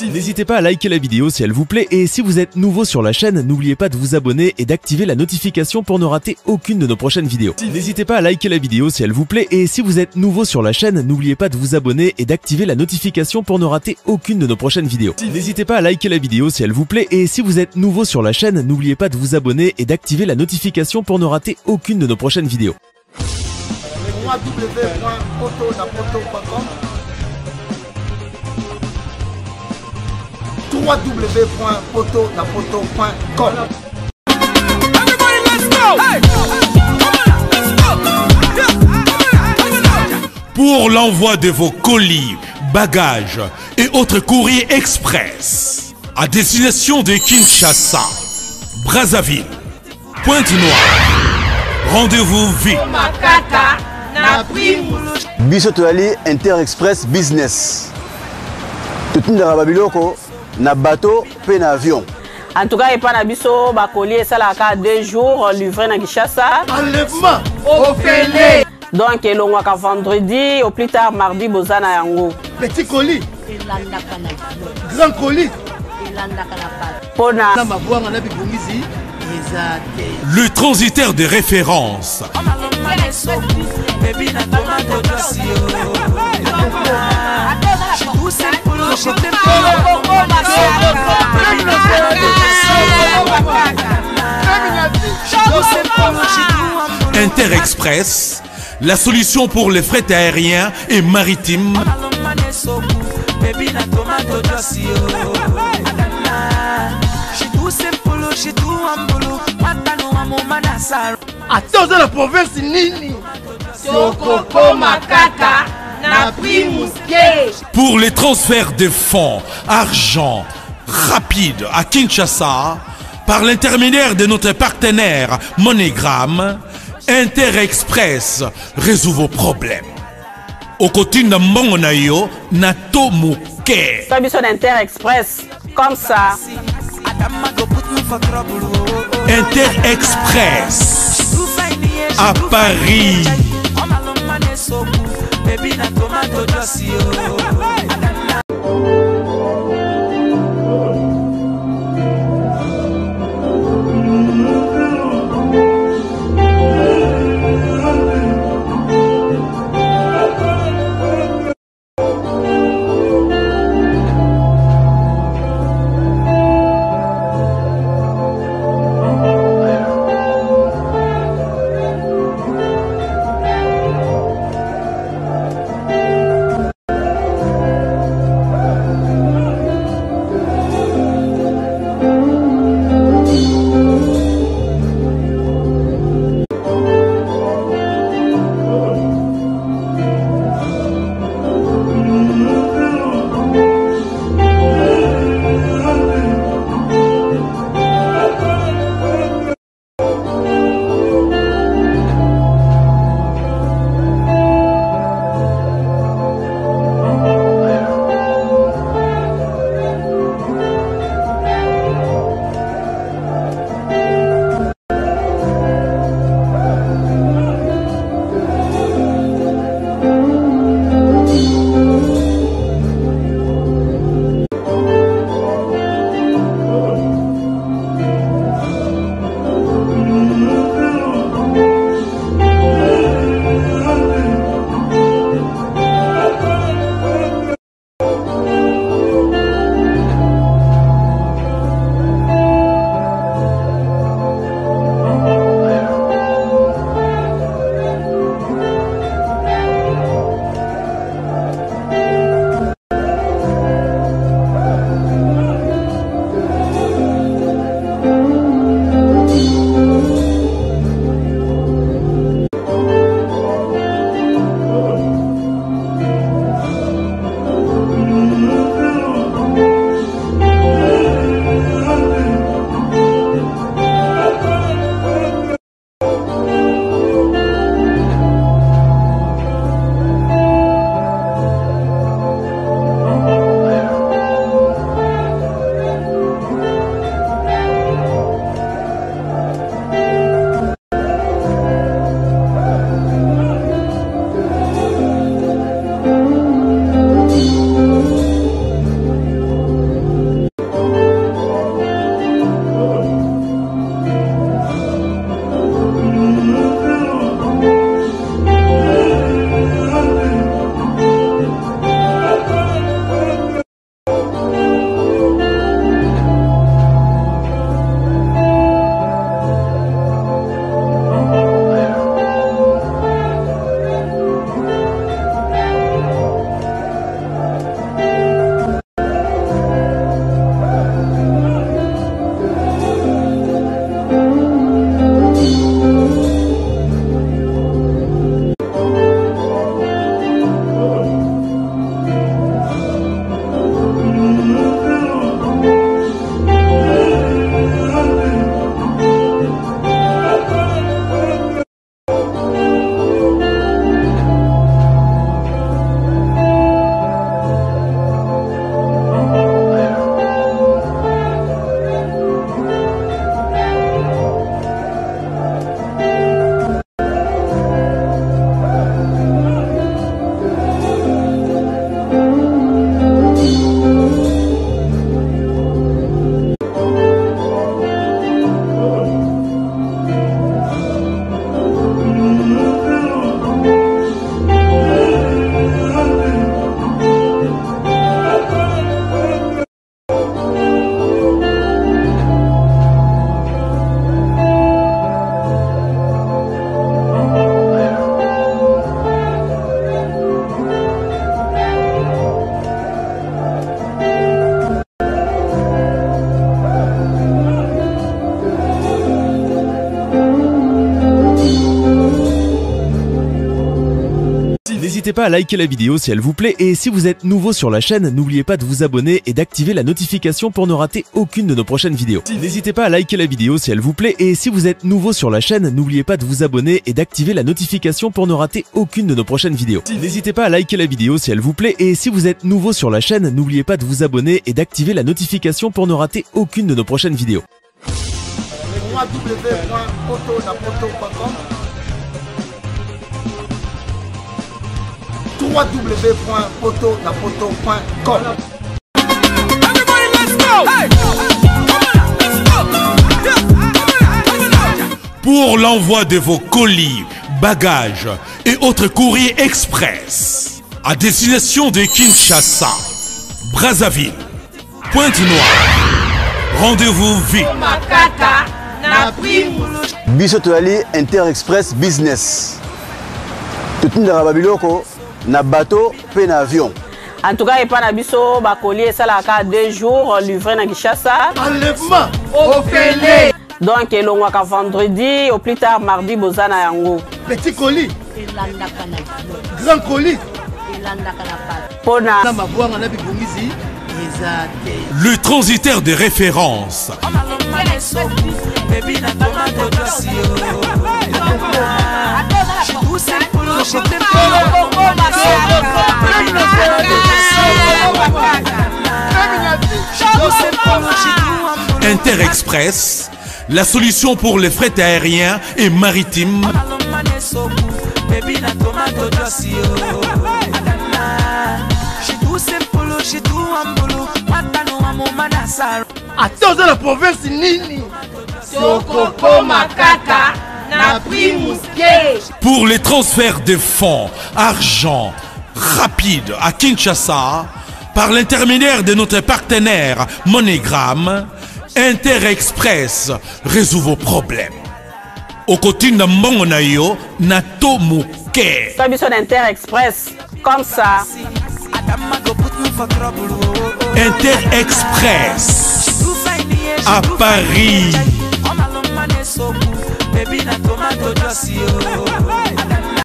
N'hésitez pas à liker la vidéo si elle vous plaît et si vous êtes nouveau sur la chaîne, n'oubliez pas de vous abonner et d'activer la notification pour ne rater aucune de nos prochaines vidéos. N'hésitez pas à liker la vidéo si elle vous plaît et si vous êtes nouveau sur la chaîne, n'oubliez pas de vous abonner et d'activer la notification pour ne rater aucune de nos prochaines vidéos. N'hésitez pas à liker la vidéo si elle vous plaît et si vous êtes nouveau sur la chaîne, n'oubliez pas de vous abonner et d'activer la notification pour ne rater aucune de nos prochaines vidéos. www.potonapoto.com. Pour l'envoi de vos colis, bagages et autres courriers express à destination de Kinshasa, Brazzaville, Pointe-Noire, rendez-vous vite. Biso toali Inter Express Business. Tout le monde na bateau pe na avion. En tout cas, il n'y a pas de ba collier ça la 2 jours livré na Kinshasa. Enlèvement au Péné. Donc il y a vendredi au plus tard mardi bozana yango. Petit colis. Grand colis. Pona. Le transitaire de référence. Inter Express, la solution pour les frais aériens et maritimes. Attends la province nini. Pour les transferts de fonds, argent rapide à Kinshasa, par l'intermédiaire de notre partenaire MoneyGram, Inter Express résout vos problèmes. Au côté de Mbongonayo, Nato Mouké. Service d'Inter Express, comme ça. Inter Express à Paris. N'hésitez pas à liker la vidéo si elle vous plaît et si vous êtes nouveau sur la chaîne, n'oubliez pas de vous abonner et d'activer la notification pour ne rater aucune de nos prochaines vidéos. N'hésitez pas à liker la vidéo si elle vous plaît et si vous êtes nouveau sur la chaîne, n'oubliez pas de vous abonner et d'activer la notification pour ne rater aucune de nos prochaines vidéos. N'hésitez pas à liker la vidéo si elle vous plaît et si vous êtes nouveau sur la chaîne, n'oubliez pas de vous abonner et d'activer la notification pour ne rater aucune de nos prochaines vidéos. www.autonapoto.com www.autonapoto.com. Pour l'envoi de vos colis, bagages et autres courriers express à destination de Kinshasa, Brazzaville, Pointe-Noire, rendez-vous vite. biso toyali Interexpress Business. Totindaka babiloko na bateau pe na avion. En tout cas, epa na biso bakoli esalaka 2 jours livré na Kinshasa. Enlèvement Ofele. Donc elongwaka vendredi au plus tard mardi bozana yango. Petit colis, grand colis. Pona Le transitaire de référence. Interexpress, la solution pour les frais aériens et maritimes. Attends, dans la province Nini. Pour les transferts de fonds, argent, rapide à Kinshasa, par l'intermédiaire de notre partenaire MoneyGram, Interexpress résout vos problèmes. Au côté de Mbongonayo, Nato Mouké. Fabiso d'Interexpress, comme ça. Interexpress à Paris.